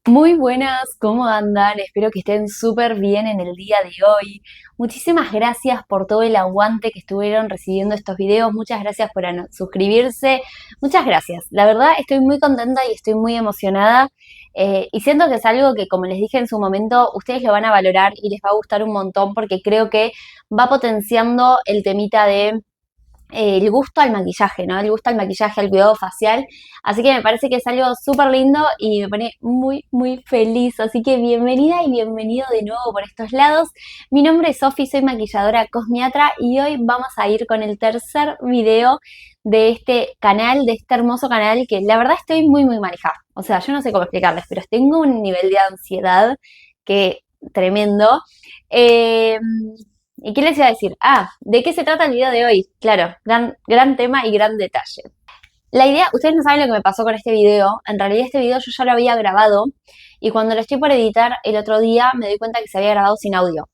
Muy buenas, ¿cómo andan? Espero que estén súper bien en el día de hoy. Muchísimas gracias por todo el aguante que estuvieron recibiendo estos videos. Muchas gracias por suscribirse. Muchas gracias. La verdad estoy muy contenta y estoy muy emocionada. Y siento que es algo que, como les dije en su momento, ustedes lo van a valorar y les va a gustar un montón porque creo que va potenciando el temita de el gusto al maquillaje, ¿no? El gusto al maquillaje, al cuidado facial. Así que me parece que es algo súper lindo y me pone muy, muy feliz. Así que bienvenida y bienvenido de nuevo por estos lados. Mi nombre es Sofi, soy maquilladora cosmiatra y hoy vamos a ir con el tercer video de este canal, de este hermoso canal que la verdad estoy muy, muy manejada. O sea, yo no sé cómo explicarles, pero tengo un nivel de ansiedad que tremendo. Eh, ¿Y qué les iba a decir? Ah, ¿de qué se trata el video de hoy? Claro, gran tema y gran detalle. La idea, ustedes no saben lo que me pasó con este video. En realidad este video yo ya lo había grabado y cuando lo estoy por editar el otro día me doy cuenta que se había grabado sin audio.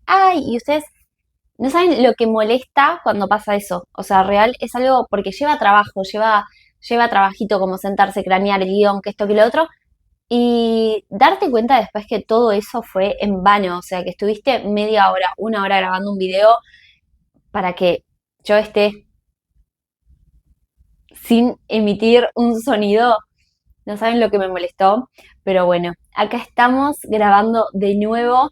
Ay, y ustedes no saben lo que molesta cuando pasa eso. O sea, real es algo porque lleva trabajo, lleva trabajito como sentarse, cranear el guión, que esto, que lo otro. Y darte cuenta después que todo eso fue en vano, o sea, que estuviste media hora, una hora grabando un video para que yo esté sin emitir un sonido. No saben lo que me molestó, pero bueno, acá estamos grabando de nuevo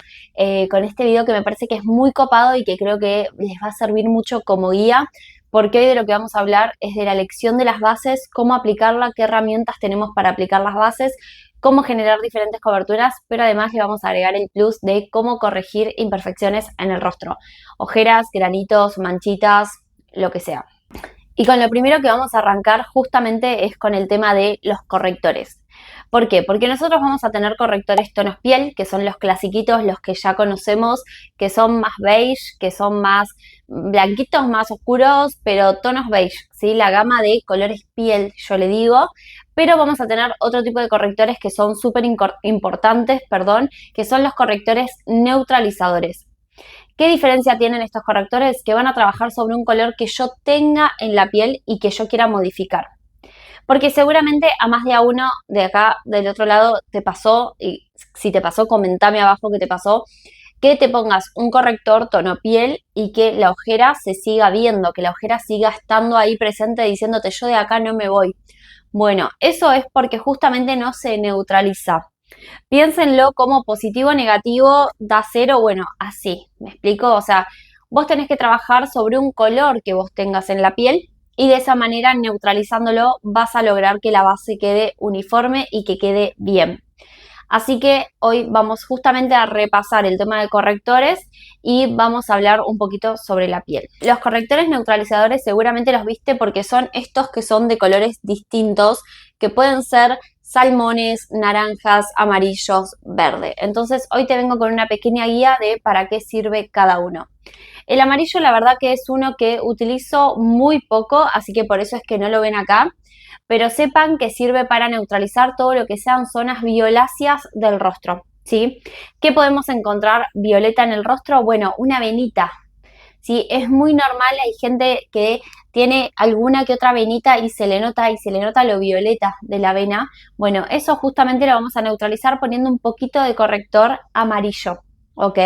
con este video que me parece que es muy copado y que creo que les va a servir mucho como guía, porque hoy de lo que vamos a hablar es de la elección de las bases, cómo aplicarla, qué herramientas tenemos para aplicar las bases, cómo generar diferentes coberturas, pero además le vamos a agregar el plus de cómo corregir imperfecciones en el rostro, ojeras, granitos, manchitas, lo que sea. Y con lo primero que vamos a arrancar justamente es con el tema de los correctores. ¿Por qué? Porque nosotros vamos a tener correctores tonos piel, que son los clasiquitos, los que ya conocemos, que son más beige, que son más blanquitos, más oscuros, pero tonos beige, ¿sí? La gama de colores piel, yo le digo. Pero vamos a tener otro tipo de correctores que son súper importantes, perdón, que son los correctores neutralizadores. ¿Qué diferencia tienen estos correctores? Que van a trabajar sobre un color que yo tenga en la piel y que yo quiera modificar. Porque seguramente a más de a uno de acá, del otro lado, te pasó, y si te pasó, comentame abajo qué te pasó, que te pongas un corrector tono piel y que la ojera se siga viendo, que la ojera siga estando ahí presente diciéndote yo de acá no me voy. Bueno, eso es porque justamente no se neutraliza. Piénsenlo como positivo, negativo, da cero, bueno, así, ¿me explico? O sea, vos tenés que trabajar sobre un color que vos tengas en la piel y de esa manera, neutralizándolo, vas a lograr que la base quede uniforme y que quede bien. Así que hoy vamos justamente a repasar el tema de correctores y vamos a hablar un poquito sobre la piel. Los correctores neutralizadores seguramente los viste porque son estos que son de colores distintos, que pueden ser salmones, naranjas, amarillos, verde. Entonces hoy te vengo con una pequeña guía de para qué sirve cada uno. El amarillo la verdad que es uno que utilizo muy poco, así que por eso es que no lo ven acá, pero sepan que sirve para neutralizar todo lo que sean zonas violáceas del rostro, ¿sí? ¿Qué podemos encontrar violeta en el rostro? Bueno, una venita, ¿sí? Es muy normal, hay gente que tiene alguna que otra venita y se le nota lo violeta de la vena. Bueno, eso justamente lo vamos a neutralizar poniendo un poquito de corrector amarillo, ¿ok?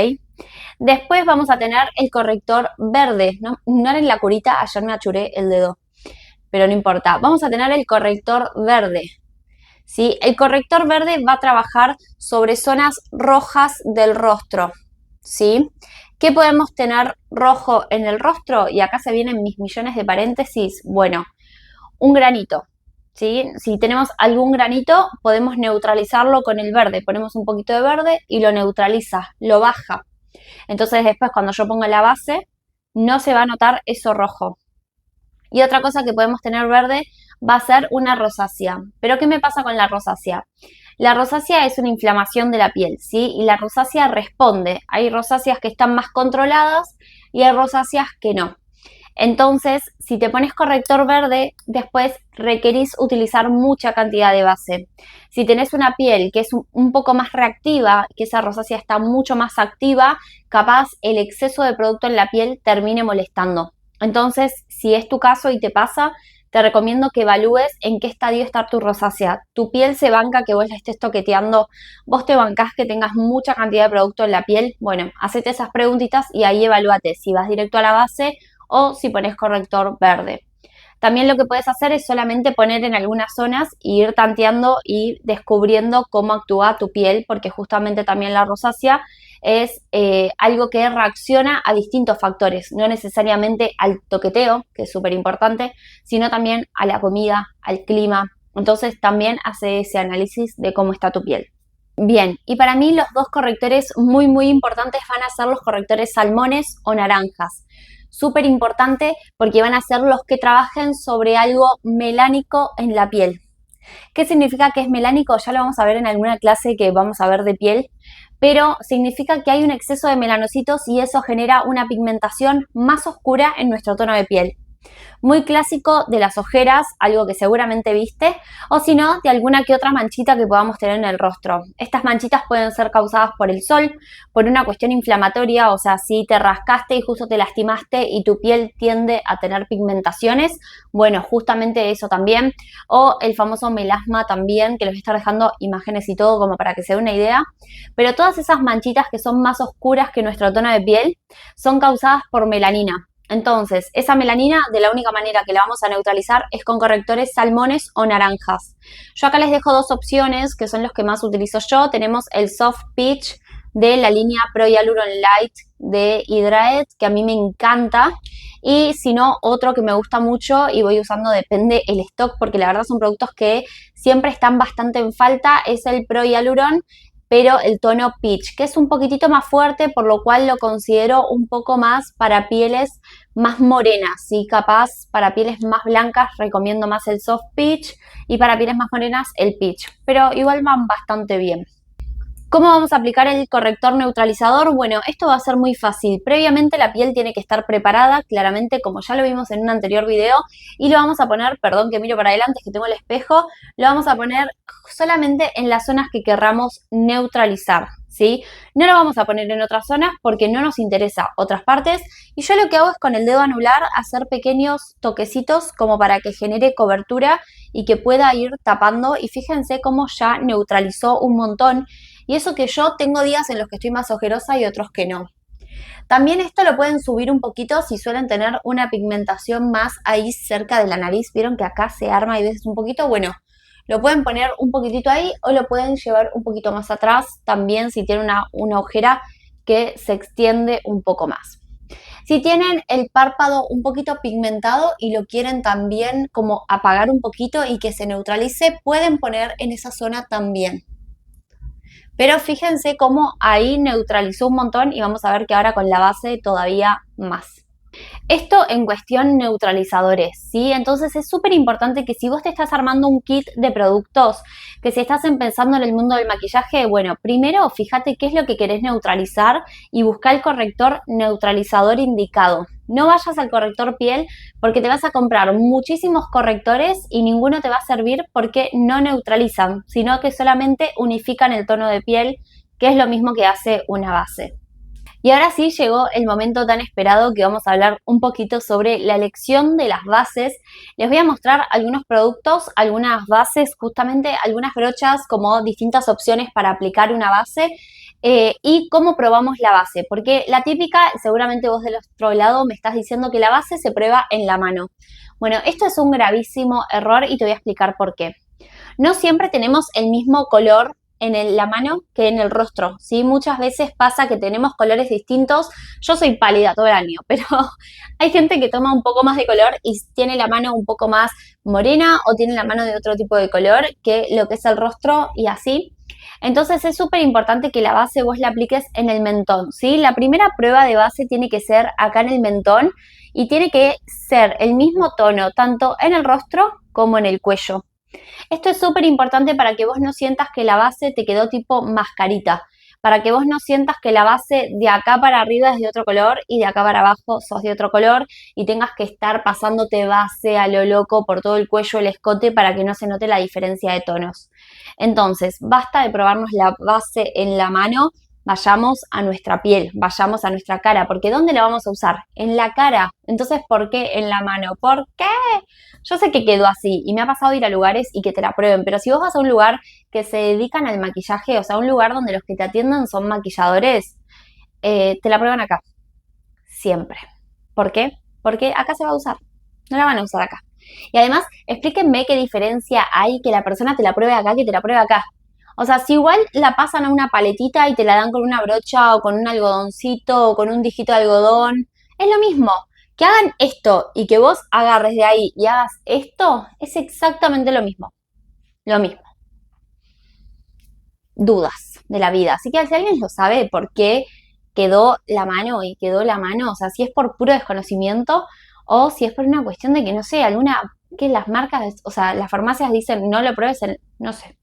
Después vamos a tener el corrector verde, ¿no? Ignoren la curita, ayer me achuré el dedo, pero no importa. Vamos a tener el corrector verde, ¿sí? El corrector verde va a trabajar sobre zonas rojas del rostro, ¿sí? ¿Qué podemos tener rojo en el rostro? Y acá se vienen mis millones de paréntesis. Bueno, un granito, ¿sí? Si tenemos algún granito, podemos neutralizarlo con el verde. Ponemos un poquito de verde y lo neutraliza, lo baja. Entonces después cuando yo pongo la base, no se va a notar eso rojo. Y otra cosa que podemos tener verde va a ser una rosácea. ¿Pero qué me pasa con la rosácea? La rosácea es una inflamación de la piel, ¿sí? Y la rosácea responde. Hay rosáceas que están más controladas y hay rosáceas que no. Entonces, si te pones corrector verde, después requerís utilizar mucha cantidad de base. Si tenés una piel que es un poco más reactiva, que esa rosácea está mucho más activa, capaz el exceso de producto en la piel termine molestando. Entonces, si es tu caso y te pasa, te recomiendo que evalúes en qué estadio está tu rosácea. Tu piel se banca que vos la estés toqueteando, vos te bancás que tengas mucha cantidad de producto en la piel. Bueno, hacete esas preguntitas y ahí evalúate si vas directo a la base o si pones corrector verde. También lo que puedes hacer es solamente poner en algunas zonas e ir tanteando y descubriendo cómo actúa tu piel, porque justamente también la rosácea es algo que reacciona a distintos factores, no necesariamente al toqueteo, que es súper importante, sino también a la comida, al clima. Entonces también hace ese análisis de cómo está tu piel. Bien, y para mí los dos correctores muy importantes van a ser los correctores salmones o naranjas. Súper importante porque van a ser los que trabajen sobre algo melánico en la piel. ¿Qué significa que es melánico? Ya lo vamos a ver en alguna clase que vamos a ver de piel, pero significa que hay un exceso de melanocitos y eso genera una pigmentación más oscura en nuestro tono de piel. Muy clásico de las ojeras, algo que seguramente viste, o si no, de alguna que otra manchita que podamos tener en el rostro. Estas manchitas pueden ser causadas por el sol, por una cuestión inflamatoria, o sea, si te rascaste y justo te lastimaste y tu piel tiende a tener pigmentaciones, bueno, justamente eso también, o el famoso melasma también, que les voy a estar dejando imágenes y todo como para que se den una idea, pero todas esas manchitas que son más oscuras que nuestro tono de piel son causadas por melanina. Entonces, esa melanina, de la única manera que la vamos a neutralizar es con correctores salmones o naranjas. Yo acá les dejo dos opciones, que son los que más utilizo yo. Tenemos el Soft Peach de la línea Pro Hyaluron Light de Hydraet, que a mí me encanta. Y si no, otro que me gusta mucho y voy usando, depende el stock, porque la verdad son productos que siempre están bastante en falta, es el Pro Hyaluron, pero el tono peach, que es un poquitito más fuerte, por lo cual lo considero un poco más para pieles más morenas, ¿sí? Capaz para pieles más blancas recomiendo más el soft peach y para pieles más morenas el peach, pero igual van bastante bien. ¿Cómo vamos a aplicar el corrector neutralizador? Bueno, esto va a ser muy fácil. Previamente la piel tiene que estar preparada, claramente, como ya lo vimos en un anterior video, y lo vamos a poner, perdón que miro para adelante, es que tengo el espejo, lo vamos a poner solamente en las zonas que querramos neutralizar, ¿sí? No lo vamos a poner en otras zonas porque no nos interesa otras partes, y yo lo que hago es con el dedo anular hacer pequeños toquecitos como para que genere cobertura y que pueda ir tapando, y fíjense cómo ya neutralizó un montón. Y eso que yo tengo días en los que estoy más ojerosa y otros que no. También esto lo pueden subir un poquito si suelen tener una pigmentación más ahí cerca de la nariz. ¿Vieron que acá se arma y veces un poquito? Bueno, lo pueden poner un poquitito ahí o lo pueden llevar un poquito más atrás también si tienen una ojera que se extiende un poco más. Si tienen el párpado un poquito pigmentado y lo quieren también como apagar un poquito y que se neutralice, pueden poner en esa zona también. Pero fíjense cómo ahí neutralizó un montón y vamos a ver que ahora con la base todavía más. Esto en cuestión neutralizadores, ¿sí? Entonces es súper importante que si vos te estás armando un kit de productos, que si estás empezando en el mundo del maquillaje, bueno, primero fíjate qué es lo que querés neutralizar y busca el corrector neutralizador indicado. No vayas al corrector piel porque te vas a comprar muchísimos correctores y ninguno te va a servir porque no neutralizan, sino que solamente unifican el tono de piel, que es lo mismo que hace una base. Y ahora sí llegó el momento tan esperado que vamos a hablar un poquito sobre la elección de las bases. Les voy a mostrar algunos productos, algunas bases, justamente algunas brochas como distintas opciones para aplicar una base y cómo probamos la base. Porque la típica, seguramente vos del otro lado me estás diciendo que la base se prueba en la mano. Bueno, esto es un gravísimo error y te voy a explicar por qué. No siempre tenemos el mismo color en la mano que en el rostro, ¿sí? Muchas veces pasa que tenemos colores distintos. Yo soy pálida todo el año, pero hay gente que toma un poco más de color y tiene la mano un poco más morena o tiene la mano de otro tipo de color que lo que es el rostro y así. Entonces es súper importante que la base vos la apliques en el mentón, ¿sí? La primera prueba de base tiene que ser acá en el mentón y tiene que ser el mismo tono tanto en el rostro como en el cuello. Esto es súper importante para que vos no sientas que la base te quedó tipo mascarita, para que vos no sientas que la base de acá para arriba es de otro color y de acá para abajo sos de otro color y tengas que estar pasándote base a lo loco por todo el cuello, el escote para que no se note la diferencia de tonos. Entonces, basta de probarnos la base en la mano, vayamos a nuestra piel, vayamos a nuestra cara, porque ¿dónde la vamos a usar? En la cara. Entonces, ¿por qué en la mano? ¿Por qué? Yo sé que quedó así y me ha pasado ir a lugares y que te la prueben, pero si vos vas a un lugar que se dedican al maquillaje, o sea, un lugar donde los que te atiendan son maquilladores, te la prueban acá, siempre. ¿Por qué? Porque acá se va a usar, no la van a usar acá. Y además, explíquenme qué diferencia hay que la persona te la pruebe acá que te la pruebe acá. O sea, si igual la pasan a una paletita y te la dan con una brocha o con un algodoncito o con un dijito de algodón, es lo mismo. Que hagan esto y que vos agarres de ahí y hagas esto, es exactamente lo mismo. Lo mismo. Dudas de la vida. Así que si alguien lo sabe por qué quedó la mano y quedó la mano, o sea, si es por puro desconocimiento o si es por una cuestión de que, no sé, alguna, que las marcas, o sea, las farmacias dicen no lo pruebes, no sé.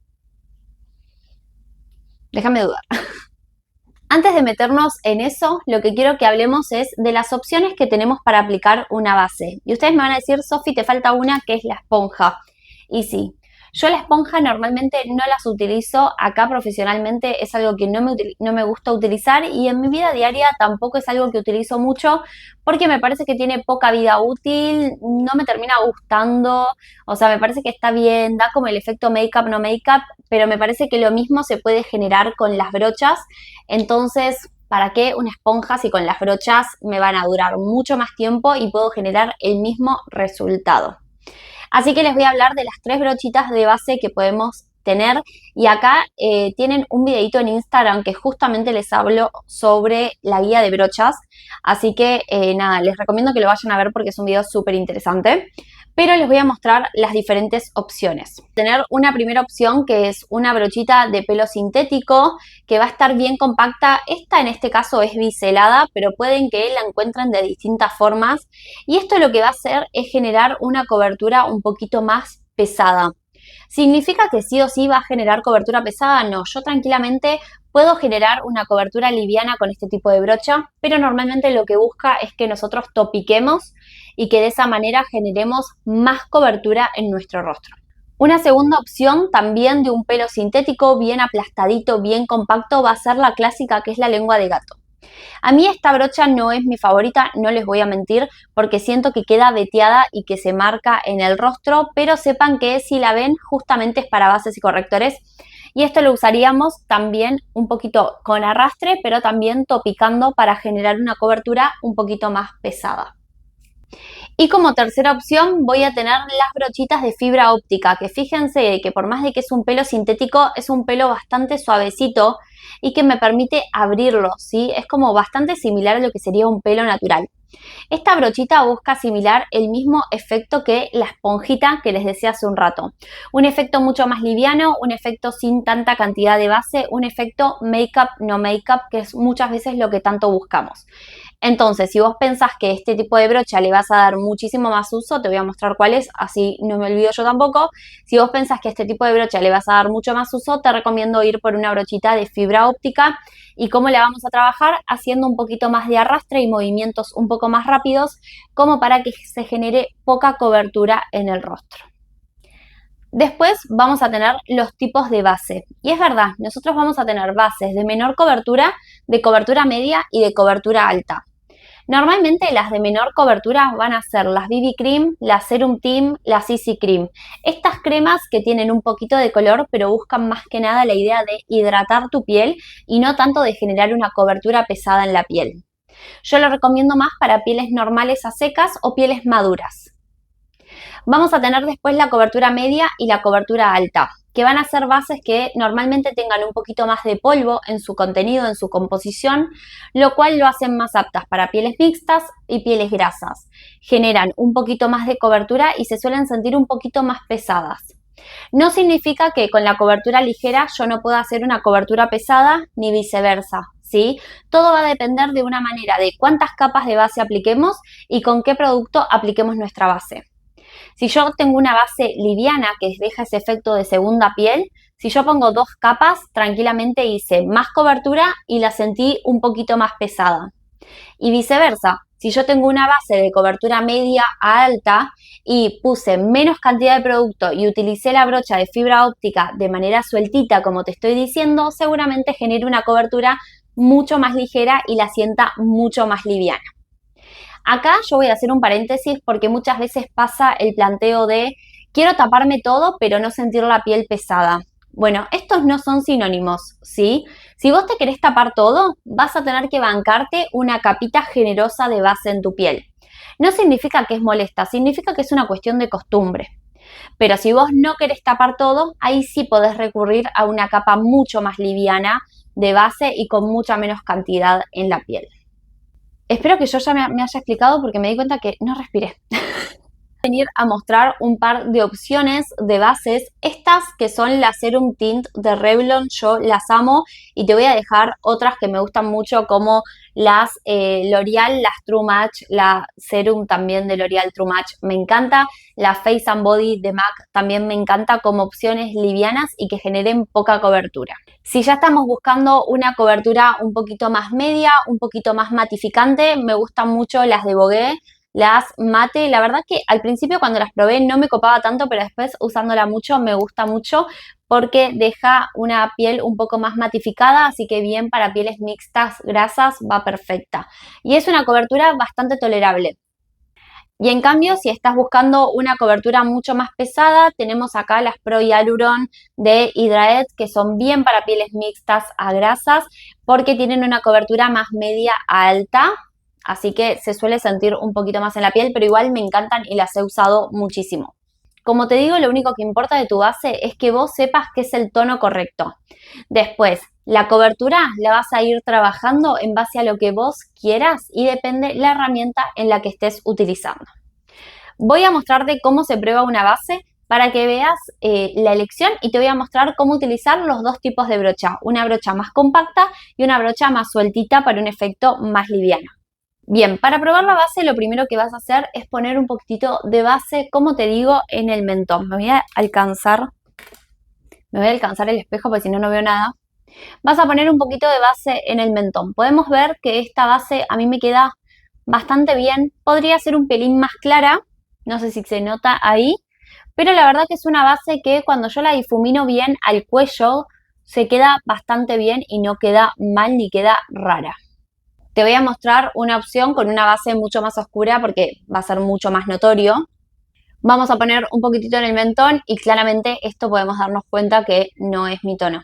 Déjame dudar. Antes de meternos en eso, lo que quiero que hablemos es de las opciones que tenemos para aplicar una base. Y ustedes me van a decir, Sofi, te falta una que es la esponja. Y sí, yo la esponja normalmente no las utilizo acá profesionalmente, es algo que no me gusta utilizar y en mi vida diaria tampoco es algo que utilizo mucho porque me parece que tiene poca vida útil, no me termina gustando, o sea, me parece que está bien, da como el efecto make-up, no make-up, pero me parece que lo mismo se puede generar con las brochas. Entonces, ¿para qué una esponja si con las brochas me van a durar mucho más tiempo y puedo generar el mismo resultado? Así que les voy a hablar de las 3 brochitas de base que podemos tener y acá tienen un videito en Instagram que justamente les hablo sobre la guía de brochas, así que nada, les recomiendo que lo vayan a ver porque es un video súper interesante, pero les voy a mostrar las diferentes opciones. Tener una primera opción que es una brochita de pelo sintético que va a estar bien compacta, esta en este caso es biselada, pero pueden que la encuentren de distintas formas y esto lo que va a hacer es generar una cobertura un poquito más pesada. ¿Significa que sí o sí va a generar cobertura pesada? No, yo tranquilamente puedo generar una cobertura liviana con este tipo de brocha, pero normalmente lo que busca es que nosotros topiquemos y que de esa manera generemos más cobertura en nuestro rostro. Una segunda opción también de un pelo sintético bien aplastadito, bien compacto, va a ser la clásica que es la lengua de gato. A mí esta brocha no es mi favorita, no les voy a mentir, porque siento que queda veteada y que se marca en el rostro, pero sepan que si la ven justamente es para bases y correctores. Y esto lo usaríamos también un poquito con arrastre, pero también topicando para generar una cobertura un poquito más pesada. Y como tercera opción voy a tener las brochitas de fibra óptica, que fíjense que por más de que es un pelo sintético, es un pelo bastante suavecito y que me permite abrirlo, ¿sí? Es como bastante similar a lo que sería un pelo natural. Esta brochita busca similar el mismo efecto que la esponjita que les decía hace un rato. Un efecto mucho más liviano, un efecto sin tanta cantidad de base, un efecto make-up, no make-up, que es muchas veces lo que tanto buscamos. Entonces, si vos pensás que este tipo de brocha le vas a dar muchísimo más uso, te voy a mostrar cuál es, así no me olvido yo tampoco. Si vos pensás que este tipo de brocha le vas a dar mucho más uso, te recomiendo ir por una brochita de fibra óptica. ¿Y cómo la vamos a trabajar? Haciendo un poquito más de arrastre y movimientos un poco más rápidos, como para que se genere poca cobertura en el rostro. Después vamos a tener los tipos de base. Y es verdad, nosotros vamos a tener bases de menor cobertura, de cobertura media y de cobertura alta. Normalmente las de menor cobertura van a ser las BB Cream, las Serum Team, las CC Cream. Estas cremas que tienen un poquito de color, pero buscan más que nada la idea de hidratar tu piel y no tanto de generar una cobertura pesada en la piel. Yo lo recomiendo más para pieles normales a secas o pieles maduras. Vamos a tener después la cobertura media y la cobertura alta, que van a ser bases que normalmente tengan un poquito más de polvo en su contenido, en su composición, lo cual lo hacen más aptas para pieles mixtas y pieles grasas. Generan un poquito más de cobertura y se suelen sentir un poquito más pesadas. No significa que con la cobertura ligera yo no pueda hacer una cobertura pesada ni viceversa, ¿sí? Todo va a depender de una manera de cuántas capas de base apliquemos y con qué producto apliquemos nuestra base. Si yo tengo una base liviana que deja ese efecto de segunda piel, si yo pongo 2 capas, tranquilamente hice más cobertura y la sentí un poquito más pesada. Y viceversa, si yo tengo una base de cobertura media a alta y puse menos cantidad de producto y utilicé la brocha de fibra óptica de manera sueltita, como te estoy diciendo, seguramente genere una cobertura mucho más ligera y la sienta mucho más liviana. Acá yo voy a hacer un paréntesis porque muchas veces pasa el planteo de quiero taparme todo pero no sentir la piel pesada. Bueno, estos no son sinónimos, ¿sí? Si vos te querés tapar todo, vas a tener que bancarte una capita generosa de base en tu piel. No significa que es molesta, significa que es una cuestión de costumbre. Pero si vos no querés tapar todo, ahí sí podés recurrir a una capa mucho más liviana de base y con mucha menos cantidad en la piel. Espero que yo ya me haya explicado porque me di cuenta que no respiré. Venir a mostrar un par de opciones de bases, estas que son la Serum Tint de Revlon, yo las amo y te voy a dejar otras que me gustan mucho como las L'Oreal, las True Match, la Serum también de L'Oreal True Match, me encanta, la Face and Body de MAC también me encanta como opciones livianas y que generen poca cobertura. Si ya estamos buscando una cobertura un poquito más media, un poquito más matificante, me gustan mucho las de Vogue, las mate. La verdad que al principio cuando las probé no me copaba tanto, pero después usándola mucho me gusta mucho porque deja una piel un poco más matificada, así que bien para pieles mixtas, grasas, va perfecta. Y es una cobertura bastante tolerable. Y en cambio, si estás buscando una cobertura mucho más pesada, tenemos acá las Pro Hyaluron de Hydraet, que son bien para pieles mixtas a grasas, porque tienen una cobertura más media a alta, así que se suele sentir un poquito más en la piel, pero igual me encantan y las he usado muchísimo. Como te digo, lo único que importa de tu base es que vos sepas qué es el tono correcto. Después, la cobertura la vas a ir trabajando en base a lo que vos quieras y depende la herramienta en la que estés utilizando. Voy a mostrarte cómo se prueba una base para que veas la elección y te voy a mostrar cómo utilizar los dos tipos de brocha, una brocha más compacta y una brocha más sueltita para un efecto más liviano. Bien, para probar la base lo primero que vas a hacer es poner un poquitito de base, como te digo, en el mentón. Me voy a alcanzar el espejo porque si no, no veo nada. Vas a poner un poquito de base en el mentón. Podemos ver que esta base a mí me queda bastante bien. Podría ser un pelín más clara, no sé si se nota ahí, pero la verdad que es una base que cuando yo la difumino bien al cuello se queda bastante bien y no queda mal ni queda rara. Te voy a mostrar una opción con una base mucho más oscura porque va a ser mucho más notorio. Vamos a poner un poquitito en el mentón y claramente esto podemos darnos cuenta que no es mi tono.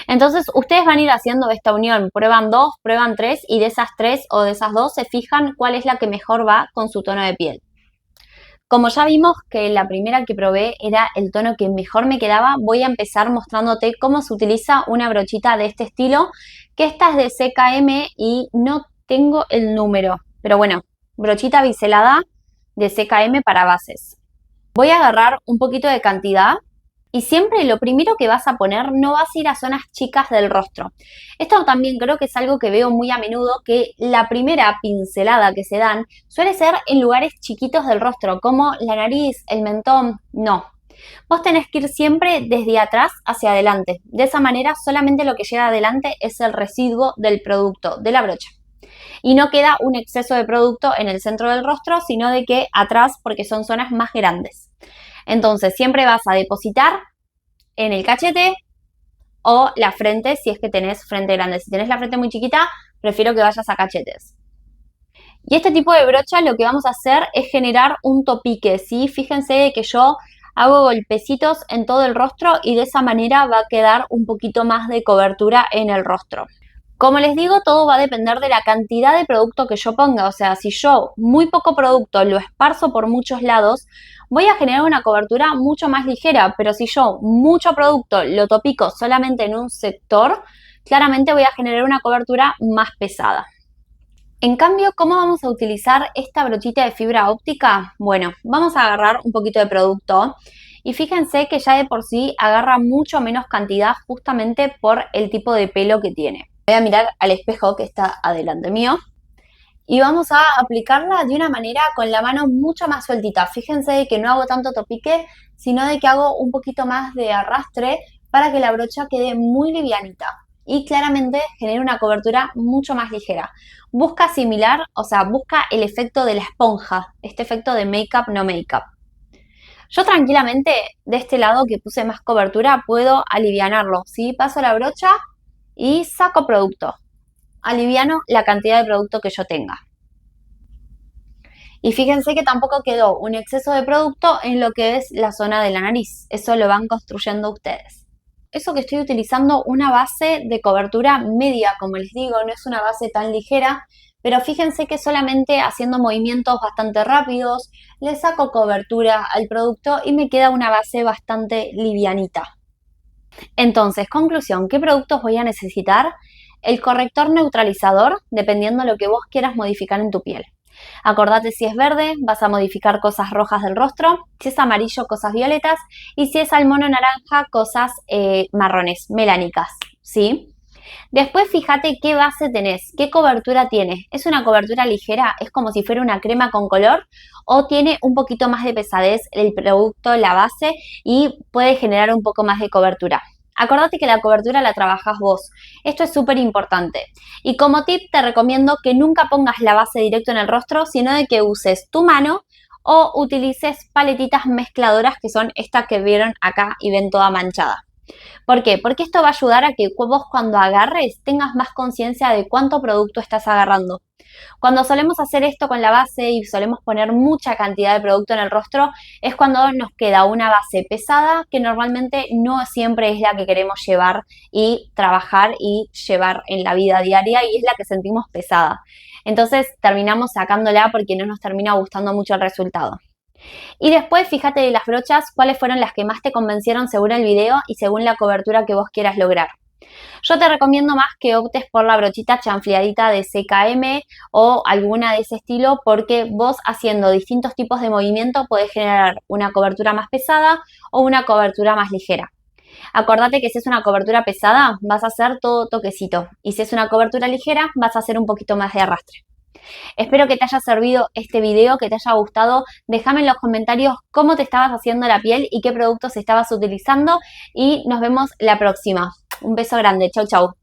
Entonces ustedes van a ir haciendo esta unión, prueban 2, prueban 3 y de esas 3 o de esas 2 se fijan cuál es la que mejor va con su tono de piel. Como ya vimos que la primera que probé era el tono que mejor me quedaba, voy a empezar mostrándote cómo se utiliza una brochita de este estilo, que esta es de CKM y no tengo el número, pero bueno, brochita biselada de CKM para bases. Voy a agarrar un poquito de cantidad y siempre lo primero que vas a poner no vas a ir a zonas chicas del rostro. Esto también creo que es algo que veo muy a menudo, que la primera pincelada que se dan suele ser en lugares chiquitos del rostro, como la nariz, el mentón, no. Vos tenés que ir siempre desde atrás hacia adelante. De esa manera solamente lo que llega adelante es el residuo del producto, de la brocha. Y no queda un exceso de producto en el centro del rostro, sino de que atrás, porque son zonas más grandes. Entonces siempre vas a depositar en el cachete o la frente si es que tenés frente grande. Si tenés la frente muy chiquita, prefiero que vayas a cachetes. Y este tipo de brocha lo que vamos a hacer es generar un topique, ¿sí? Fíjense que yo hago golpecitos en todo el rostro y de esa manera va a quedar un poquito más de cobertura en el rostro. Como les digo, todo va a depender de la cantidad de producto que yo ponga. O sea, si yo muy poco producto lo esparzo por muchos lados, voy a generar una cobertura mucho más ligera. Pero si yo mucho producto lo topico solamente en un sector, claramente voy a generar una cobertura más pesada. En cambio, ¿cómo vamos a utilizar esta brochita de fibra óptica? Bueno, vamos a agarrar un poquito de producto y fíjense que ya de por sí agarra mucho menos cantidad justamente por el tipo de pelo que tiene. Voy a mirar al espejo que está adelante mío y vamos a aplicarla de una manera con la mano mucho más sueltita. Fíjense que no hago tanto topique, sino de que hago un poquito más de arrastre para que la brocha quede muy livianita y claramente genere una cobertura mucho más ligera. Busca similar, o sea, busca el efecto de la esponja, este efecto de make-up no make-up. Yo tranquilamente de este lado que puse más cobertura puedo alivianarlo, ¿sí? Paso la brocha y saco producto. aliviano la cantidad de producto que yo tenga. Y fíjense que tampoco quedó un exceso de producto en lo que es la zona de la nariz. Eso lo van construyendo ustedes. Eso que estoy utilizando una base de cobertura media, como les digo, no es una base tan ligera, pero fíjense que solamente haciendo movimientos bastante rápidos le saco cobertura al producto y me queda una base bastante livianita. Entonces, conclusión, ¿qué productos voy a necesitar? El corrector neutralizador, dependiendo de lo que vos quieras modificar en tu piel. Acordate, si es verde, vas a modificar cosas rojas del rostro, si es amarillo, cosas violetas, y si es salmón o naranja, cosas marrones, melánicas, ¿sí? Después fíjate qué base tenés, qué cobertura tiene. ¿Es una cobertura ligera? ¿Es como si fuera una crema con color? ¿O tiene un poquito más de pesadez el producto, la base, y puede generar un poco más de cobertura? Acordate que la cobertura la trabajas vos. Esto es súper importante. Y como tip te recomiendo que nunca pongas la base directo en el rostro, sino de que uses tu mano o utilices paletitas mezcladoras, que son estas que vieron acá y ven toda manchada. ¿Por qué? Porque esto va a ayudar a que vos cuando agarres tengas más conciencia de cuánto producto estás agarrando. Cuando solemos hacer esto con la base y solemos poner mucha cantidad de producto en el rostro, es cuando nos queda una base pesada que normalmente no siempre es la que queremos llevar y trabajar y llevar en la vida diaria, y es la que sentimos pesada. Entonces terminamos sacándola porque no nos termina gustando mucho el resultado. Y después fíjate de las brochas cuáles fueron las que más te convencieron según el video y según la cobertura que vos quieras lograr. Yo te recomiendo más que optes por la brochita chanfleadita de CKM o alguna de ese estilo, porque vos haciendo distintos tipos de movimiento podés generar una cobertura más pesada o una cobertura más ligera. Acordate que si es una cobertura pesada vas a hacer todo toquecito, y si es una cobertura ligera vas a hacer un poquito más de arrastre. Espero que te haya servido este video, que te haya gustado. Déjame en los comentarios cómo te estabas haciendo la piel y qué productos estabas utilizando, y nos vemos la próxima. Un beso grande. Chau, chau.